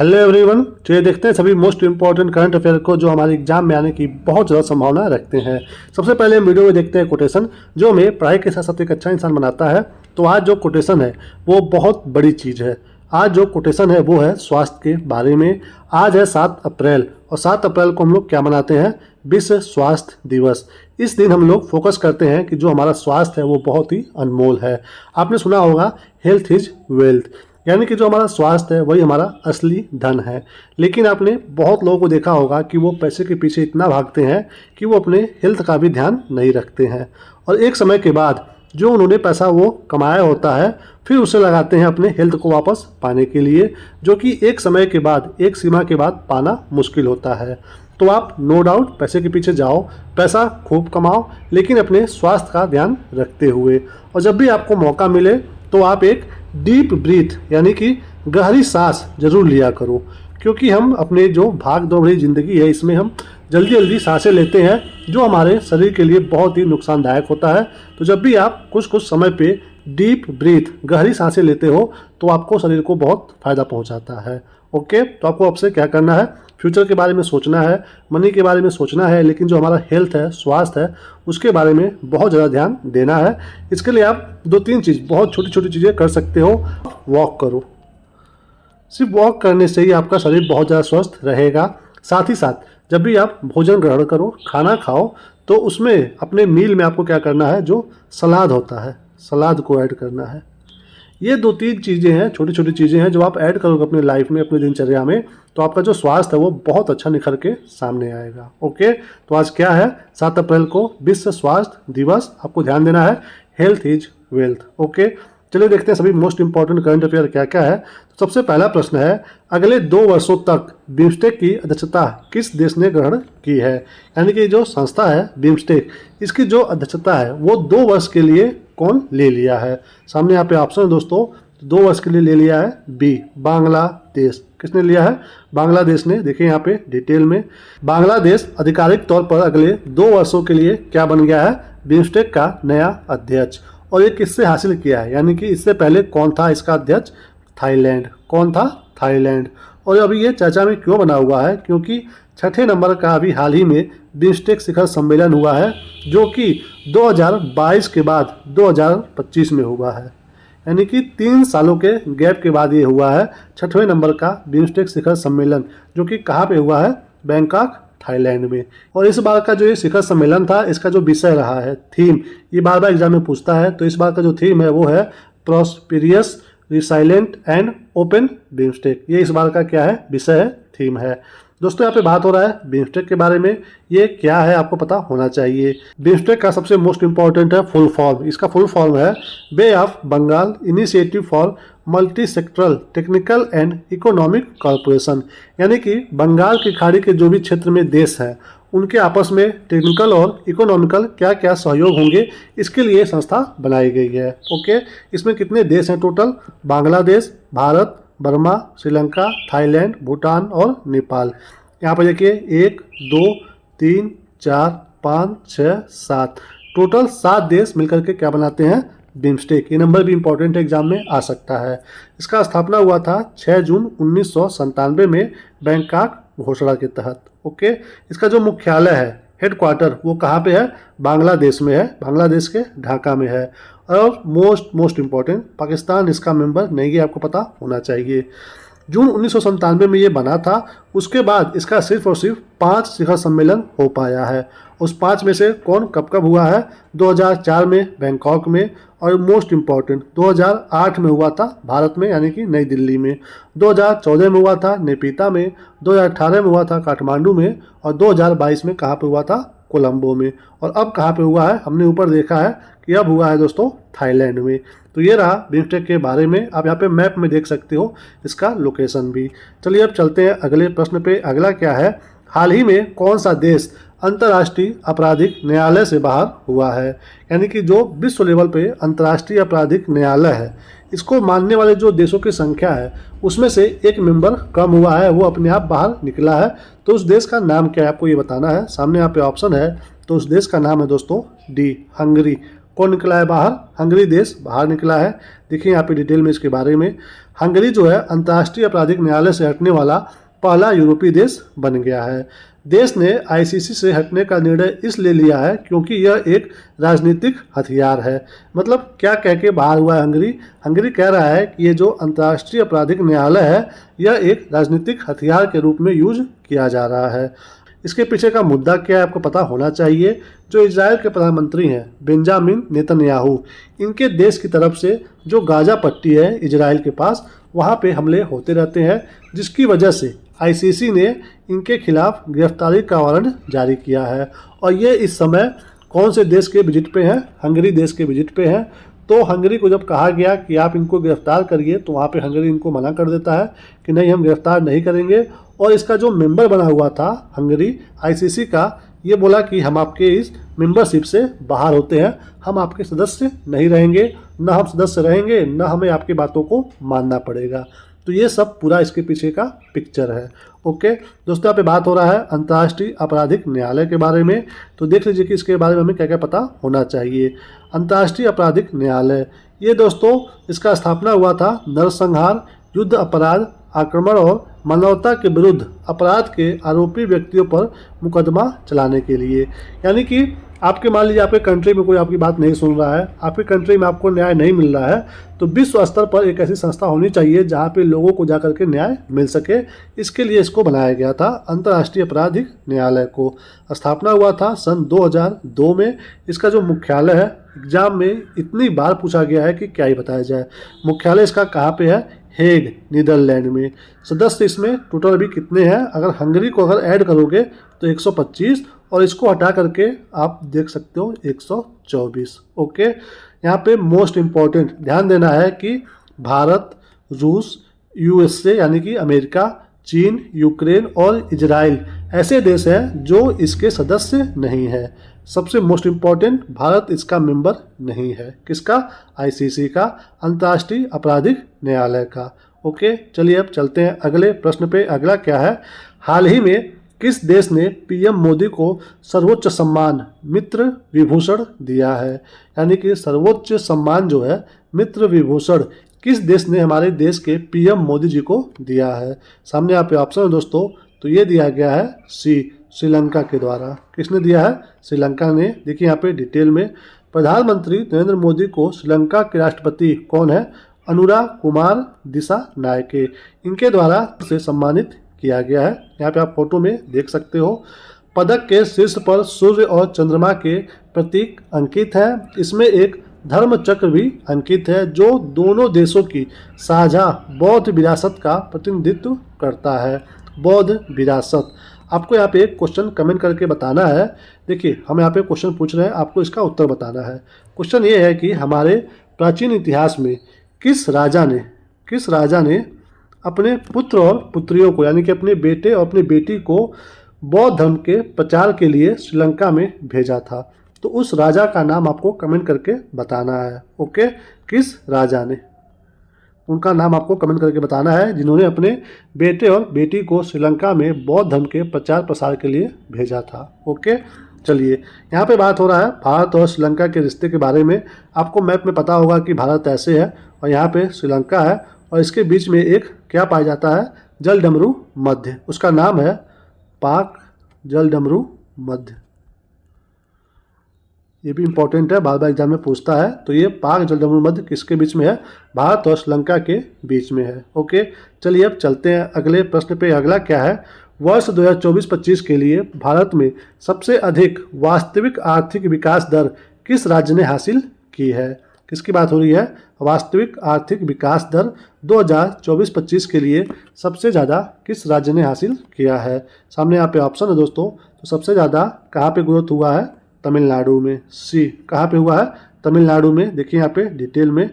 Hello everyone, चलिए देखते हैं सभी मोस्ट इंपॉर्टेंट करंट अफेयर को जो हमारे एग्जाम में आने की बहुत ज़्यादा संभावना रखते हैं। सबसे पहले हम वीडियो में देखते हैं कोटेशन जो हमें पढ़ाई के साथ साथ एक अच्छा इंसान बनाता है। तो आज जो कोटेशन है वो बहुत बड़ी चीज़ है। आज जो कोटेशन है वो है स्वास्थ्य के बारे में। आज है 7 अप्रैल और 7 अप्रैल को हम लोग क्या मनाते हैं? विश्व स्वास्थ्य दिवस। इस दिन हम लोग फोकस करते हैं कि जो हमारा स्वास्थ्य है वो बहुत ही अनमोल है। आपने सुना होगा हेल्थ इज वेल्थ, यानी कि जो हमारा स्वास्थ्य है वही हमारा असली धन है। लेकिन आपने बहुत लोगों को देखा होगा कि वो पैसे के पीछे इतना भागते हैं कि वो अपने हेल्थ का भी ध्यान नहीं रखते हैं और एक समय के बाद जो उन्होंने पैसा वो कमाया होता है फिर उसे लगाते हैं अपने हेल्थ को वापस पाने के लिए, जो कि एक समय के बाद, एक सीमा के बाद पाना मुश्किल होता है। तो आप नो डाउट पैसे के पीछे जाओ, पैसा खूब कमाओ, लेकिन अपने स्वास्थ्य का ध्यान रखते हुए। और जब भी आपको मौका मिले तो आप एक डीप ब्रीथ यानी कि गहरी सांस जरूर लिया करो, क्योंकि हम अपने जो भाग दौड़ भरी ज़िंदगी है इसमें हम जल्दी जल्दी सांसें लेते हैं जो हमारे शरीर के लिए बहुत ही नुकसानदायक होता है। तो जब भी आप कुछ समय पे डीप ब्रीथ गहरी सांसें लेते हो तो आपको शरीर को बहुत फ़ायदा पहुंचाता है। ओके, तो आपको अब से क्या करना है? फ्यूचर के बारे में सोचना है, मनी के बारे में सोचना है, लेकिन जो हमारा हेल्थ है, स्वास्थ्य है, उसके बारे में बहुत ज़्यादा ध्यान देना है। इसके लिए आप 2-3 चीज़, बहुत छोटी छोटी चीज़ें कर सकते हो। वॉक करो, सिर्फ वॉक करने से ही आपका शरीर बहुत ज़्यादा स्वस्थ रहेगा। साथ ही साथ जब भी आप भोजन ग्रहण करो, खाना खाओ, तो उसमें अपने मील में आपको क्या करना है? जो सलाद होता है, सलाद को ऐड करना है। ये 2-3 चीज़ें हैं, छोटी छोटी चीज़ें हैं जो आप ऐड करोगे अपनी लाइफ में, अपनी दिनचर्या में, तो आपका जो स्वास्थ्य है वो बहुत अच्छा निखर के सामने आएगा। ओके, तो आज क्या है? 7 अप्रैल को विश्व स्वास्थ्य दिवस। आपको ध्यान देना है, हेल्थ इज वेल्थ। ओके, चलिए देखते हैं सभी मोस्ट इंपॉर्टेंट करंट अफेयर क्या क्या है। तो सबसे पहला प्रश्न है, अगले 2 वर्षों तक बिम्स्टेक की अध्यक्षता किस देश ने ग्रहण की है? यानी कि जो संस्था है बिम्स्टेक, इसकी जो अध्यक्षता है वो 2 वर्ष के लिए कौन ले लिया है? सामने यहाँ पे ऑप्शन है दोस्तों, 2 वर्ष के लिए ले लिया है बी, बांग्लादेश। किसने लिया है? बांग्लादेश ने। देखिए यहाँ पे डिटेल में, बांग्लादेश आधिकारिक तौर पर अगले 2 वर्षों के लिए क्या बन गया है? बिम्स्टेक का नया अध्यक्ष। और ये किससे हासिल किया है? यानी कि इससे पहले कौन था इसका अध्यक्ष? थाईलैंड। कौन था? थाईलैंड। और अभी ये चर्चा में क्यों बना हुआ है? क्योंकि 6ठे नंबर का अभी हाल ही में बिम्स्टेक शिखर सम्मेलन हुआ है जो कि 2022 के बाद 2025 में हुआ है। यानी कि 3 सालों के गैप के बाद ये हुआ है 6ठवें नंबर का बिम्स्टेक शिखर सम्मेलन, जो कि कहाँ पे हुआ है? बैंकॉक, थाईलैंड में। और इस बार का जो ये शिखर सम्मेलन था, इसका जो विषय रहा है, थीम, ये बार बार एग्जाम में पूछता है, तो इस बार का जो थीम है वो है prosperous, resilient and open BIMSTEC. ये इस बार का क्या है? विषय है, थीम है। दोस्तों यहाँ पे बात हो रहा है बिम्स्टेक के बारे में। ये क्या है आपको पता होना चाहिए। बिम्स्टेक का सबसे मोस्ट इंपॉर्टेंट है फुल फॉर्म। इसका फुल फॉर्म है Bay of Bengal Initiative for Multi Sectoral Technical and Economic Corporation. यानी कि बंगाल की खाड़ी के जो भी क्षेत्र में देश है उनके आपस में टेक्निकल और इकोनॉमिकल क्या क्या सहयोग होंगे, इसके लिए संस्था बनाई गई है। ओके, इसमें कितने देश हैं total? Bangladesh, Bharat, Burma, Sri Lanka, Thailand, Bhutan और नेपाल। यहाँ पर देखिए 1, 2, 3, 4, 5, 6, 7, टोटल 7 देश मिलकर के क्या बनाते हैं? बिम्स्टेक। ये नंबर भी इंपॉर्टेंट एग्जाम में आ सकता है। इसका स्थापना हुआ था 6 जून 1997 में बैंकॉक घोषणा के तहत। ओके, इसका जो मुख्यालय है, हेडक्वार्टर, वो कहाँ पे है? बांग्लादेश में है, बांग्लादेश के ढाका में है। और मोस्ट इम्पॉर्टेंट, पाकिस्तान इसका मेंबर नहीं है, आपको पता होना चाहिए। जून 1997 में ये बना था। उसके बाद इसका सिर्फ और सिर्फ 5 शिखर सम्मेलन हो पाया है। उस 5 में से कौन कब कब हुआ है? 2004 में बैंकॉक में, और मोस्ट इम्पॉर्टेंट 2008 में हुआ था भारत में, यानी कि नई दिल्ली में। 2014 में हुआ था नेपीता में, 2018 में हुआ था काठमांडू में, और 2022 में कहाँ पे हुआ था? कोलंबो में। और अब कहाँ पे हुआ है? हमने ऊपर देखा है कि अब हुआ है दोस्तों थाईलैंड में। तो ये रहा बिम्स्टेक के बारे में। आप यहाँ पे मैप में देख सकते हो इसका लोकेशन भी। चलिए अब चलते हैं अगले प्रश्न पे। अगला क्या है? हाल ही में कौन सा देश अंतर्राष्ट्रीय आपराधिक न्यायालय से बाहर हुआ है? यानी कि जो विश्व लेवल पे अंतर्राष्ट्रीय आपराधिक न्यायालय है, इसको मानने वाले जो देशों की संख्या है उसमें से एक मेंबर कम हुआ है, वो अपने आप बाहर निकला है। तो उस देश का नाम क्या है आपको ये बताना है। सामने यहाँ पे ऑप्शन है, तो उस देश का नाम है दोस्तों डी, हंगरी। कौन निकला है बाहर? हंगरी देश बाहर निकला है। देखिए यहाँ पे डिटेल में इसके बारे में। हंगरी जो है अंतर्राष्ट्रीय आपराधिक न्यायालय से हटने वाला पहला यूरोपीय देश बन गया है। देश ने आईसीसी से हटने का निर्णय इसलिए लिया है क्योंकि यह एक राजनीतिक हथियार है। मतलब क्या कह के बाहर हुआ है हंगरी? हंगरी कह रहा है कि ये जो अंतर्राष्ट्रीय आपराधिक न्यायालय है यह एक राजनीतिक हथियार के रूप में यूज किया जा रहा है। इसके पीछे का मुद्दा क्या है आपको पता होना चाहिए। जो इजराइल के प्रधानमंत्री हैं बेंजामिन नेतन्याहू, इनके देश की तरफ से जो गाजा पट्टी है इजराइल के पास, वहाँ पे हमले होते रहते हैं, जिसकी वजह से आईसीसी ने इनके खिलाफ गिरफ्तारी का वारंट जारी किया है। और ये इस समय कौन से देश के विजिट पे हैं? हंगरी देश के विजिट पे हैं। तो हंगरी को जब कहा गया कि आप इनको गिरफ्तार करिए तो वहाँ पे हंगरी इनको मना कर देता है कि नहीं, हम गिरफ्तार नहीं करेंगे। और इसका जो मेंबर बना हुआ था हंगरी आईसीसी का, ये बोला कि हम आपके इस मेंबरशिप से बाहर होते हैं, हम आपके सदस्य नहीं रहेंगे, न हम सदस्य रहेंगे, न हमें आपकी बातों को मानना पड़ेगा। तो ये सब पूरा इसके पीछे का पिक्चर है। ओके दोस्तों, यहाँ पे बात हो रहा है अंतर्राष्ट्रीय आपराधिक न्यायालय के बारे में। तो देख लीजिए कि इसके बारे में हमें क्या क्या पता होना चाहिए। अंतर्राष्ट्रीय आपराधिक न्यायालय, ये दोस्तों इसका स्थापना हुआ था नरसंहार, युद्ध अपराध, आक्रमण और मानवता के विरुद्ध अपराध के आरोपी व्यक्तियों पर मुकदमा चलाने के लिए। यानी कि आपके मान लीजिए आपके कंट्री में कोई आपकी बात नहीं सुन रहा है, आपकी कंट्री में आपको न्याय नहीं मिल रहा है, तो विश्व स्तर पर एक ऐसी संस्था होनी चाहिए जहाँ पे लोगों को जाकर के न्याय मिल सके। इसके लिए इसको बनाया गया था अंतर्राष्ट्रीय आपराधिक न्यायालय को। स्थापना हुआ था सन 2002 में। इसका जो मुख्यालय है, एग्जाम में इतनी बार पूछा गया है कि क्या ही बताया जाए। मुख्यालय इसका कहाँ पे है? हेग, नीदरलैंड में। सदस्य इसमें टोटल अभी कितने हैं? अगर हंगरी को अगर ऐड करोगे तो 125, और इसको हटा करके आप देख सकते हो 124। ओके, यहाँ पे मोस्ट इम्पॉर्टेंट ध्यान देना है कि भारत, रूस, यूएसए यानी कि अमेरिका, चीन, यूक्रेन और इजराइल ऐसे देश हैं जो इसके सदस्य नहीं है। सबसे मोस्ट इम्पॉर्टेंट, भारत इसका मेंबर नहीं है। किसका? आईसीसी का, अंतर्राष्ट्रीय आपराधिक न्यायालय का। ओके, चलिए अब चलते हैं अगले प्रश्न पे। अगला क्या है? हाल ही में किस देश ने पीएम मोदी को सर्वोच्च सम्मान मित्र विभूषण दिया है? यानी कि सर्वोच्च सम्मान जो है मित्र विभूषण किस देश ने हमारे देश के पीएम मोदी जी को दिया है? सामने यहाँ पे ऑप्शन है दोस्तों, तो ये दिया गया है श्रीलंका के द्वारा। किसने दिया है? श्रीलंका ने। देखिए यहाँ पे डिटेल में, प्रधानमंत्री नरेंद्र मोदी को श्रीलंका के राष्ट्रपति कौन है? अनुरा कुमार दिसानायके, इनके द्वारा से सम्मानित किया गया है। यहाँ पे आप फोटो में देख सकते हो। पदक के शीर्ष पर सूर्य और चंद्रमा के प्रतीक अंकित है। इसमें एक धर्म चक्र भी अंकित है जो दोनों देशों की साझा बौद्ध विरासत का प्रतिनिधित्व करता है। बौद्ध विरासत, आपको यहाँ पे एक क्वेश्चन कमेंट करके बताना है। देखिए हम यहाँ पे क्वेश्चन पूछ रहे हैं, आपको इसका उत्तर बताना है। क्वेश्चन ये है कि हमारे प्राचीन इतिहास में किस राजा ने अपने पुत्र और पुत्रियों को, यानी कि अपने बेटे और अपनी बेटी को बौद्ध धर्म के प्रचार के लिए श्रीलंका में भेजा था? तो उस राजा का नाम आपको कमेंट करके बताना है। ओके, किस राजा ने, उनका नाम आपको कमेंट करके बताना है जिन्होंने अपने बेटे और बेटी को श्रीलंका में बौद्ध धर्म के प्रचार प्रसार के लिए भेजा था। ओके, चलिए यहाँ पे बात हो रहा है भारत और श्रीलंका के रिश्ते के बारे में। आपको मैप में पता होगा कि भारत ऐसे है और यहाँ पे श्रीलंका है, और इसके बीच में एक क्या पाया जाता है? जलडमरू मध्य। उसका नाम है पाक जलडमरू मध्य। ये भी इंपॉर्टेंट है, बार बार एग्जाम में पूछता है। तो ये पाक जलडमरू मध्य किसके बीच में है? भारत और श्रीलंका के बीच में है। ओके, चलिए अब चलते हैं अगले प्रश्न पे। अगला क्या है? वर्ष 2024-25 के लिए भारत में सबसे अधिक वास्तविक आर्थिक विकास दर किस राज्य ने हासिल की है? किसकी बात हो रही है? वास्तविक आर्थिक विकास दर 2024-25 के लिए सबसे ज़्यादा किस राज्य ने हासिल किया है? सामने यहाँ पे ऑप्शन है दोस्तों। तो सबसे ज़्यादा कहाँ पे ग्रोथ हुआ है? तमिलनाडु में। सी, कहाँ पे हुआ है? तमिलनाडु में। देखिए यहाँ पे डिटेल में,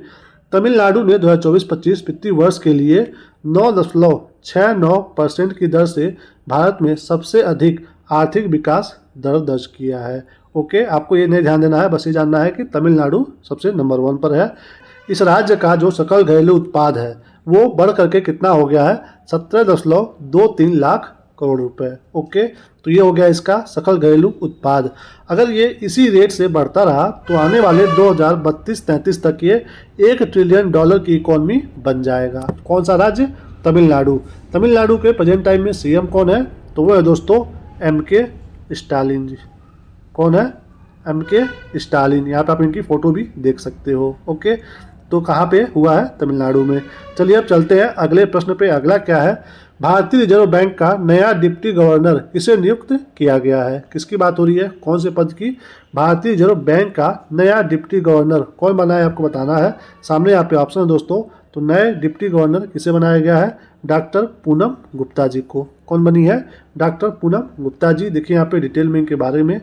तमिलनाडु ने 2024-25 वित्तीय वर्ष के लिए 9.69% की दर से भारत में सबसे अधिक आर्थिक विकास दर दर्ज किया है। ओके, आपको ये नहीं ध्यान देना है, बस ये जानना है कि तमिलनाडु सबसे नंबर 1 पर है। इस राज्य का जो सकल घरेलू उत्पाद है वो बढ़ करके कितना हो गया है? 17.23 लाख करोड़ रुपए। ओके, तो ये हो गया इसका सकल घरेलू उत्पाद। अगर ये इसी रेट से बढ़ता रहा तो आने वाले 2032-33 तक ये $1 ट्रिलियन की इकोनॉमी बन जाएगा। कौन सा राज्य? तमिलनाडु। तमिलनाडु के प्रेजेंट टाइम में सीएम कौन है? तो वो है दोस्तों MK स्टालिन जी। कौन है? MK Stalin. यहाँ पे आप इनकी फोटो भी देख सकते हो। ओके, तो कहाँ पे हुआ है? तमिलनाडु में। चलिए अब चलते हैं अगले प्रश्न पे। अगला क्या है? भारतीय रिजर्व बैंक का नया डिप्टी गवर्नर किसे नियुक्त किया गया है? किसकी बात हो रही है? कौन से पद की? भारतीय रिजर्व बैंक का नया डिप्टी गवर्नर कौन बना है आपको बताना है। सामने यहाँ पे ऑप्शन है दोस्तों। तो नए डिप्टी गवर्नर किसे बनाया गया है? डॉक्टर पूनम गुप्ता जी को। कौन बनी है? डॉक्टर पूनम गुप्ता जी। देखिए यहाँ पे डिटेल में इनके बारे में।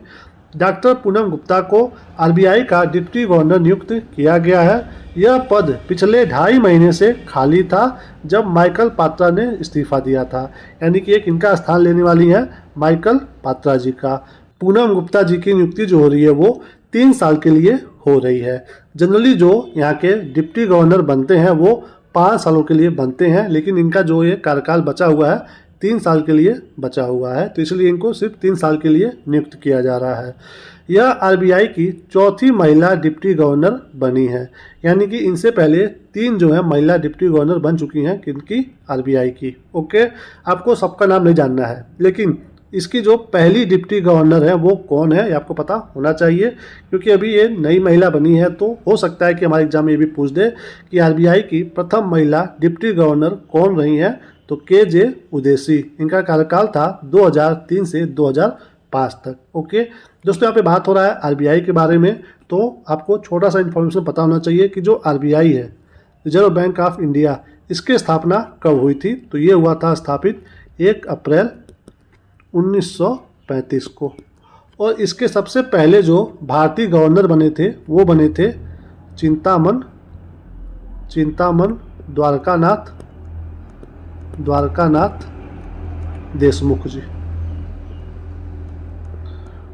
डॉक्टर पूनम गुप्ता को RBI का डिप्टी गवर्नर नियुक्त किया गया है। यह पद पिछले 2.5 महीने से खाली था जब माइकल पात्रा ने इस्तीफा दिया था, यानी कि एक इनका स्थान लेने वाली है माइकल पात्रा जी का। पूनम गुप्ता जी की नियुक्ति जो हो रही है वो 3 साल के लिए हो रही है। जनरली जो यहाँ के डिप्टी गवर्नर बनते हैं वो 5 सालों के लिए बनते हैं, लेकिन इनका जो ये कार्यकाल बचा हुआ है 3 साल के लिए बचा हुआ है, तो इसलिए इनको सिर्फ 3 साल के लिए नियुक्त किया जा रहा है। यह RBI की चौथी महिला डिप्टी गवर्नर बनी है, यानी कि इनसे पहले 3 जो है महिला डिप्टी गवर्नर बन चुकी हैं किनकी? RBI की। ओके, आपको सबका नाम नहीं जानना है, लेकिन इसकी जो पहली डिप्टी गवर्नर है वो कौन है ये आपको पता होना चाहिए, क्योंकि अभी ये नई महिला बनी है। तो हो सकता है कि हमारे एग्जाम में ये भी पूछ दे कि RBI की प्रथम महिला डिप्टी गवर्नर कौन रही है। तो KJ उदेसी। इनका कार्यकाल था 2003 से 2005 तक। ओके दोस्तों, यहाँ पे बात हो रहा है RBI के बारे में, तो आपको छोटा सा इन्फॉर्मेशन पता होना चाहिए कि जो RBI है, रिजर्व बैंक ऑफ इंडिया, इसकी स्थापना कब हुई थी? तो ये हुआ था स्थापित 1 अप्रैल 1935 को। और इसके सबसे पहले जो भारतीय गवर्नर बने थे वो बने थे चिंतामन द्वारकानाथ देशमुख जी।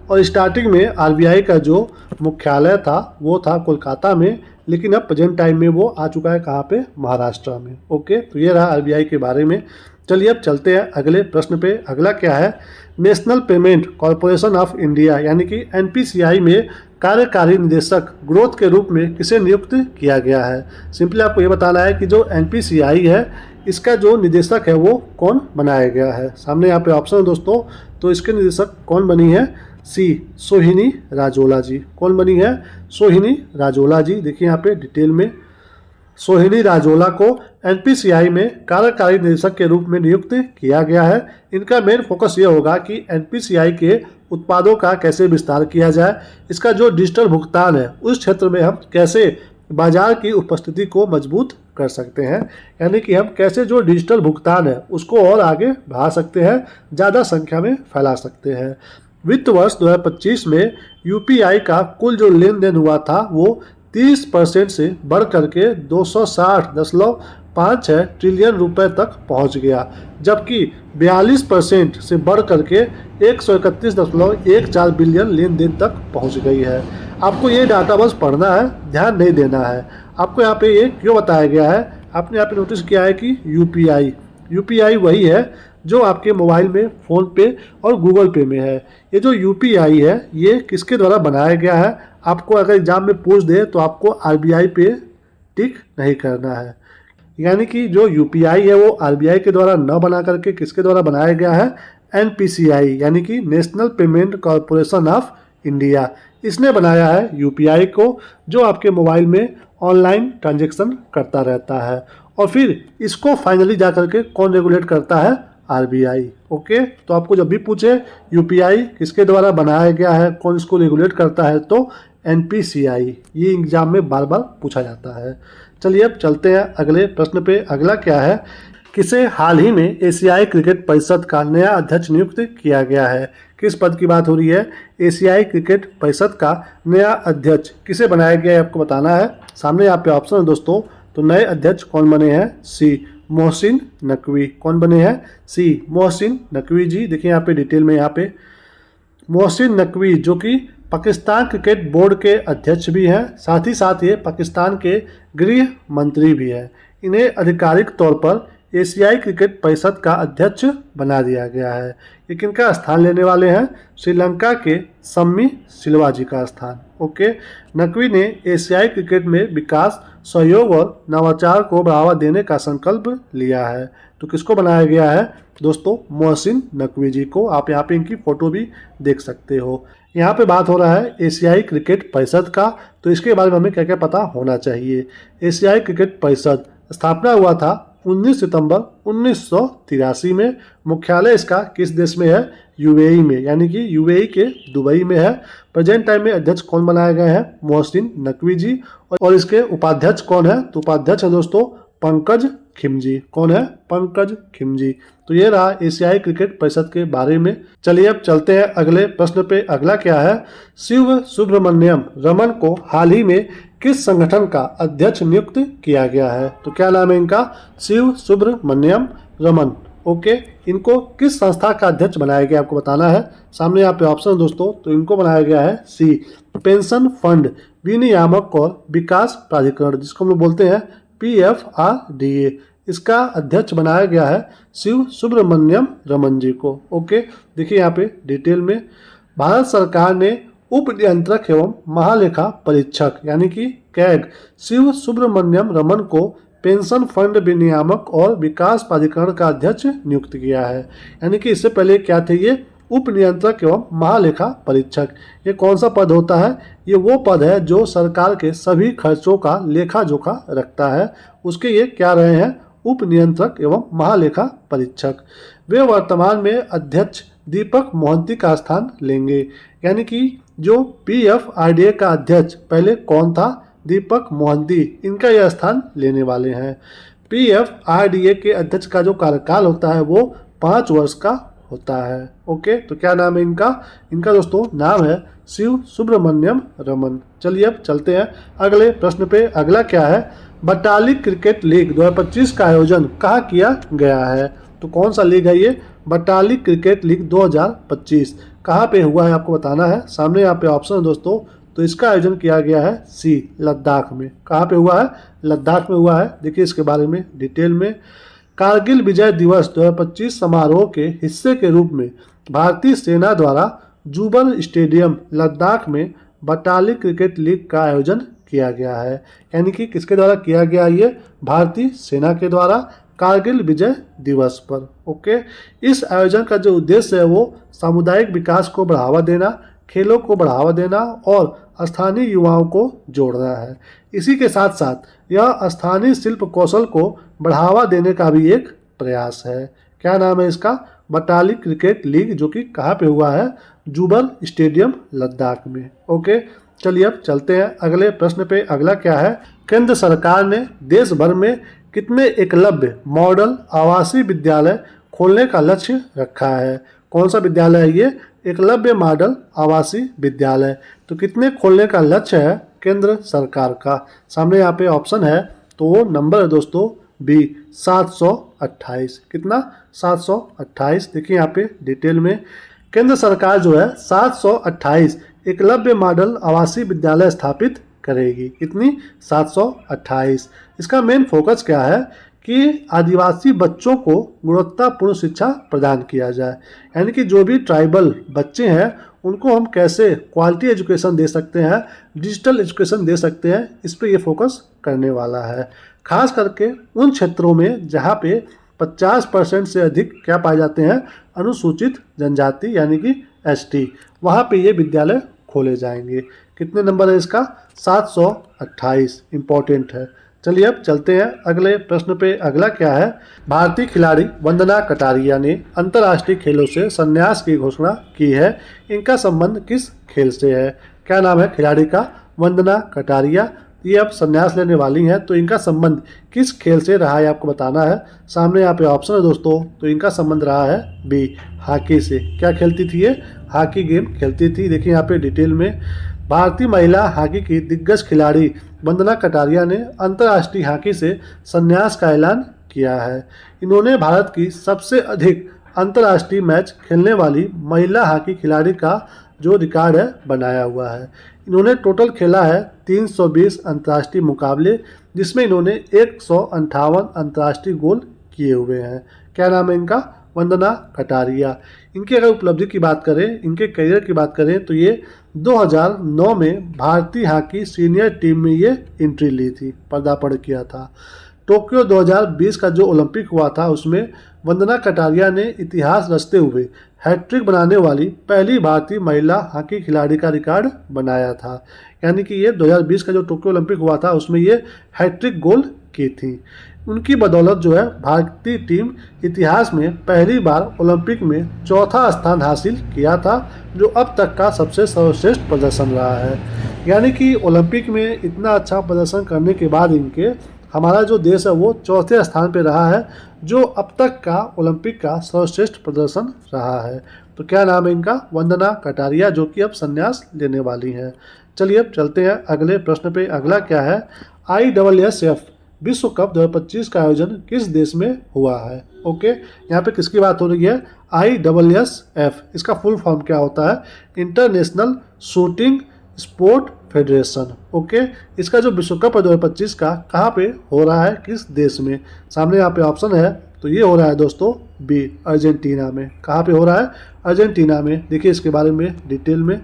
और स्टार्टिंग में RBI का जो मुख्यालय था वो था कोलकाता में, लेकिन अब प्रेजेंट टाइम में वो आ चुका है कहाँ पे? महाराष्ट्र में। ओके, तो ये रहा RBI के बारे में। चलिए अब चलते हैं अगले प्रश्न पे। अगला क्या है? National payment corporation of India यानी कि NPCI में कार्यकारी निदेशक ग्रोथ के रूप में किसे नियुक्त किया गया है? सिंपली आपको ये बताना है कि जो NPCI है इसका जो निदेशक है वो कौन बनाया गया है। सामने यहाँ पे ऑप्शन है दोस्तों, तो इसके निदेशक कौन बनी है? C सोहिनी राजोला जी। कौन बनी है? सोहिनी राजोला जी। देखिए यहाँ पे डिटेल में, सोहिनी राजोला को NPCI में कार्यकारी निदेशक के रूप में नियुक्त किया गया है। इनका मेन फोकस ये होगा कि NPCI के उत्पादों का कैसे विस्तार किया जाए, इसका जो डिजिटल भुगतान है उस क्षेत्र में हम कैसे बाजार की उपस्थिति को मजबूत कर सकते हैं, यानी कि हम कैसे जो डिजिटल भुगतान है उसको और आगे बढ़ा सकते हैं, ज़्यादा संख्या में फैला सकते हैं। वित्त वर्ष 2025 में UPI का कुल जो लेन देन हुआ था वो 30% से बढ़ करके 260.56 ट्रिलियन रुपए तक पहुंच गया, जबकि 42% से बढ़ करके 131.14 बिलियन लेन देन तक पहुंच गई है। आपको ये डाटा बस पढ़ना है, ध्यान नहीं देना है। आपको यहाँ पे ये क्यों बताया गया है? आपने यहाँ पे नोटिस किया है कि UPI वही है जो आपके मोबाइल में फ़ोन पे और गूगल पे में है। ये जो UPI है ये किसके द्वारा बनाया गया है? आपको अगर एग्जाम में पूछ दे तो आपको RBI पे टिक नहीं करना है, यानी कि जो UPI है वो RBI के द्वारा न बना करके किसके द्वारा बनाया गया है? NPCI यानी कि national payment corporation of India. इसने बनाया है UPI को, जो आपके मोबाइल में ऑनलाइन ट्रांजैक्शन करता रहता है, और फिर इसको फाइनली जा करके कौन रेगुलेट करता है? RBI। ओके, तो आपको जब भी पूछे UPI किसके द्वारा बनाया गया है, कौन इसको रेगुलेट करता है, तो NPCI। ये एग्जाम में बार बार पूछा जाता है। चलिए अब चलते हैं अगले प्रश्न पे। अगला क्या है? किसे हाल ही में एशियाई क्रिकेट परिषद का नया अध्यक्ष नियुक्त किया गया है? किस पद की बात हो रही है? एशियाई क्रिकेट परिषद का नया अध्यक्ष किसे बनाया गया है आपको बताना है। सामने यहाँ पे ऑप्शन है दोस्तों, तो नए अध्यक्ष कौन बने हैं? C मोहसिन नकवी। कौन बने हैं? C मोहसिन नकवी जी। देखिए यहाँ पे डिटेल में, यहाँ पे मोहसिन नकवी जो कि पाकिस्तान क्रिकेट बोर्ड के अध्यक्ष भी हैं, साथ ही साथ ये पाकिस्तान के गृह मंत्री भी हैं। इन्हें आधिकारिक तौर पर एशियाई क्रिकेट परिषद का अध्यक्ष बना दिया गया है। ये किनका स्थान लेने वाले हैं? श्रीलंका के सम्मी सिल्वा जी का स्थान। ओके, नकवी ने एशियाई क्रिकेट में विकास, सहयोग और नवाचार को बढ़ावा देने का संकल्प लिया है। तो किसको बनाया गया है दोस्तों? मोहसिन नकवी जी को। आप यहाँ पे इनकी फोटो भी देख सकते हो। यहाँ पे बात हो रहा है एशियाई क्रिकेट परिषद का, तो इसके बारे में हमें क्या क्या पता होना चाहिए। एशियाई क्रिकेट परिषद स्थापना हुआ था 19 सितंबर 1983 में। मुख्यालय इसका किस देश में है? यूएई में, यानी कि यूएई के दुबई में है। प्रेजेंट टाइम में अध्यक्ष कौन बनाया गया है? मोहसिन नकवी जी। और इसके उपाध्यक्ष कौन है? तो उपाध्यक्ष है दोस्तों पंकज खिमजी। कौन है? पंकज खिमजी। तो ये रहा एशियाई क्रिकेट परिषद के बारे में। चलिए अब चलते हैं अगले प्रश्न पे। अगला क्या है? शिव सुब्रमण्यम रमन को हाल ही में किस संगठन का अध्यक्ष नियुक्त किया गया है? तो क्या नाम है इनका? शिव सुब्रमण्यम रमन। ओके, इनको किस संस्था का अध्यक्ष बनाया गया आपको बताना है। सामने यहाँ पे ऑप्शन दोस्तों, तो इनको बनाया गया है सी, पेंशन फंड विनियामक और विकास प्राधिकरण, जिसको हम लोग बोलते हैं PFRDA। इसका अध्यक्ष बनाया गया है शिव सुब्रमण्यम रमन जी को। ओके, देखिए यहाँ पे डिटेल में, भारत सरकार ने उप नियंत्रक एवं महालेखा परीक्षक यानी कि कैग शिव सुब्रमण्यम रमन को पेंशन फंड विनियामक और विकास प्राधिकरण का अध्यक्ष नियुक्त किया है। यानी कि इससे पहले क्या थे ये? उप नियंत्रक एवं महालेखा परीक्षक। ये कौन सा पद होता है? ये वो पद है जो सरकार के सभी खर्चों का लेखा जोखा रखता है। उसके ये क्या रहे हैं? उप नियंत्रक एवं महालेखा परीक्षक। वे वर्तमान में अध्यक्ष दीपक मोहंती का स्थान लेंगे। यानी कि जो PFRDA का अध्यक्ष पहले कौन था? दीपक मोहंती। इनका यह स्थान लेने वाले हैं। PFRDA के अध्यक्ष का जो कार्यकाल होता है वो 5 वर्ष का होता है। ओके, तो क्या नाम है इनका? इनका दोस्तों नाम है शिव सुब्रमण्यम रमन। चलिए अब चलते हैं अगले प्रश्न पे। अगला क्या है? बटाली क्रिकेट लीग 2025 का आयोजन कहाँ किया गया है? तो कौन सा लीग है ये? बटाली क्रिकेट लीग 2025 कहाँ पे हुआ है आपको बताना है। सामने यहाँ पे ऑप्शन है दोस्तों, तो इसका आयोजन किया गया है सी, लद्दाख में। कहाँ पे हुआ है? लद्दाख में हुआ है। देखिए इसके बारे में डिटेल में। कारगिल विजय दिवस 2025 समारोह के हिस्से के रूप में भारतीय सेना द्वारा जुबल स्टेडियम लद्दाख में बटाली क्रिकेट लीग का आयोजन किया गया है। यानी कि किसके द्वारा किया गया? ये भारतीय सेना के द्वारा कारगिल विजय दिवस पर। ओके, इस आयोजन का जो उद्देश्य है वो सामुदायिक विकास को बढ़ावा देना, खेलों को बढ़ावा देना और स्थानीय युवाओं को जोड़ना है। इसी के साथ साथ यह स्थानीय शिल्प कौशल को बढ़ावा देने का भी एक प्रयास है। क्या नाम है इसका? बटाली क्रिकेट लीग, जो कि कहाँ पे हुआ है? जुबल स्टेडियम लद्दाख में। ओके, चलिए अब चलते हैं अगले प्रश्न पे। अगला क्या है? केंद्र सरकार ने देश भर में कितने एकलव्य मॉडल आवासीय विद्यालय खोलने का लक्ष्य रखा है? कौन सा विद्यालय है ये? एकलव्य मॉडल आवासीय विद्यालय। तो कितने खोलने का लक्ष्य है केंद्र सरकार का? सामने यहाँ पे ऑप्शन है, तो वो नंबर है दोस्तों बी, 728। कितना? 728। देखिए यहाँ पे डिटेल में, केंद्र सरकार जो है 728 एकलव्य मॉडल आवासीय विद्यालय स्थापित करेगी। कितनी? 728। इसका मेन फोकस क्या है कि आदिवासी बच्चों को गुणवत्तापूर्ण शिक्षा प्रदान किया जाए। यानी कि जो भी ट्राइबल बच्चे हैं उनको हम कैसे क्वालिटी एजुकेशन दे सकते हैं, डिजिटल एजुकेशन दे सकते हैं, इस पे ये फोकस करने वाला है। खास करके उन क्षेत्रों में जहाँ पे 50% से अधिक क्या पाए जाते हैं? अनुसूचित जनजाति यानी कि ST। वहाँ पे ये विद्यालय खोले जाएंगे। कितने नंबर है इसका? 728। इम्पोर्टेंट है। चलिए अब चलते हैं अगले प्रश्न पे। अगला क्या है? भारतीय खिलाड़ी वंदना कटारिया ने अंतर्राष्ट्रीय खेलों से संन्यास की घोषणा की है। इनका संबंध किस खेल से है? क्या नाम है खिलाड़ी का? वंदना कटारिया। ये अब संन्यास लेने वाली हैं, तो इनका संबंध किस खेल से रहा है आपको बताना है। सामने यहाँ पे ऑप्शन है दोस्तों, तो इनका संबंध रहा है बी, हॉकी से। क्या खेलती थी ये? हॉकी गेम खेलती थी। देखिए यहाँ पे डिटेल में, भारतीय महिला हॉकी की दिग्गज खिलाड़ी वंदना कटारिया ने अंतर्राष्ट्रीय हॉकी से संन्यास का ऐलान किया है। इन्होंने भारत की सबसे अधिक अंतर्राष्ट्रीय मैच खेलने वाली महिला हॉकी खिलाड़ी का जो रिकॉर्ड है बनाया हुआ है। इन्होंने टोटल खेला है 320 अंतर्राष्ट्रीय मुकाबले, जिसमें इन्होंने 158 अंतर्राष्ट्रीय गोल किए हुए हैं। क्या नाम है इनका? वंदना कटारिया। इनकी अगर उपलब्धि की बात करें, इनके करियर की बात करें तो ये 2009 में भारतीय हॉकी सीनियर टीम में ये एंट्री ली थी, पदार्पण किया था। टोक्यो 2020 का जो ओलंपिक हुआ था उसमें वंदना कटारिया ने इतिहास रचते हुए हैट्रिक बनाने वाली पहली भारतीय महिला हॉकी खिलाड़ी का रिकॉर्ड बनाया था। यानी कि ये 2020 का जो टोक्यो ओलंपिक हुआ था उसमें ये हैट्रिक गोल की थी। उनकी बदौलत जो है भारतीय टीम इतिहास में पहली बार ओलंपिक में चौथा स्थान हासिल किया था, जो अब तक का सबसे सर्वश्रेष्ठ प्रदर्शन रहा है। यानी कि ओलंपिक में इतना अच्छा प्रदर्शन करने के बाद इनके हमारा जो देश है वो चौथे स्थान पे रहा है, जो अब तक का ओलंपिक का सर्वश्रेष्ठ प्रदर्शन रहा है। तो क्या नाम है इनका? वंदना कटारिया, जो कि अब संन्यास लेने वाली हैं। चलिए अब चलते हैं अगले प्रश्न पे। अगला क्या है? ISSF विश्व कप 2025 का आयोजन किस देश में हुआ है? ओके, यहाँ पे किसकी बात हो रही है? ISSF, इसका फुल फॉर्म क्या होता है? International shooting sport federation. Okay, इसका जो विश्व कप है 2025 का कहाँ पे हो रहा है, किस देश में? सामने यहाँ पे ऑप्शन है, तो ये हो रहा है दोस्तों बी, अर्जेंटीना में। कहाँ पे हो रहा है? अर्जेंटीना में। देखिए इसके बारे में डिटेल में।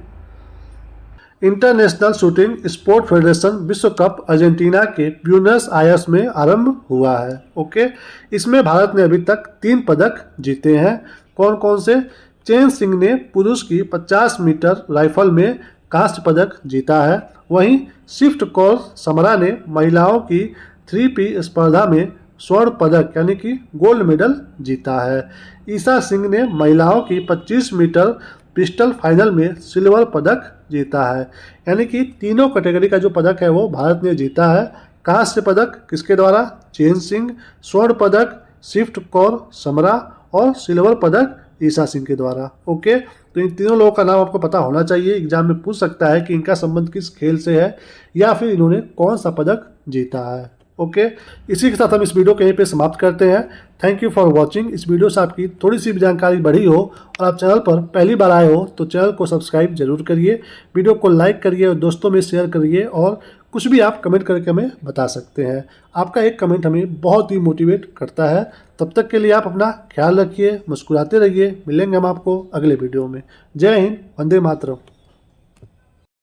इंटरनेशनल शूटिंग स्पोर्ट फेडरेशन विश्व कप अर्जेंटीना के ब्यूनस आयर्स में आरंभ हुआ है। ओके, इसमें भारत ने अभी तक 3 पदक जीते हैं। कौन कौन से? चेन सिंह ने पुरुष की 50 मीटर राइफल में कांस्य पदक जीता है। वहीं स्विफ्ट कौर समरा ने महिलाओं की 3P स्पर्धा में स्वर्ण पदक यानी कि गोल्ड मेडल जीता है। ईशा सिंह ने महिलाओं की 25 मीटर पिस्टल फाइनल में सिल्वर पदक जीता है। यानी कि तीनों कैटेगरी का जो पदक है वो भारत ने जीता है। कांस्य पदक किसके द्वारा? चेन सिंह। स्वर्ण पदक स्विफ्ट कौर समरा और सिल्वर पदक ईशा सिंह के द्वारा। ओके, तो इन तीनों लोगों का नाम आपको पता होना चाहिए। एग्जाम में पूछ सकता है कि इनका संबंध किस खेल से है या फिर इन्होंने कौन सा पदक जीता है। ओके, इसी के साथ हम इस वीडियो को यहीं पे समाप्त करते हैं। Thank you for watching. इस वीडियो से आपकी थोड़ी सी भी जानकारी बढ़ी हो और आप चैनल पर पहली बार आए हो तो चैनल को सब्सक्राइब जरूर करिए, वीडियो को लाइक करिए और दोस्तों में शेयर करिए, और कुछ भी आप कमेंट करके हमें बता सकते हैं। आपका एक कमेंट हमें बहुत ही मोटिवेट करता है। तब तक के लिए आप अपना ख्याल रखिए, मुस्कुराते रहिए। मिलेंगे हम आपको अगले वीडियो में। जय हिंद, वंदे मातरम।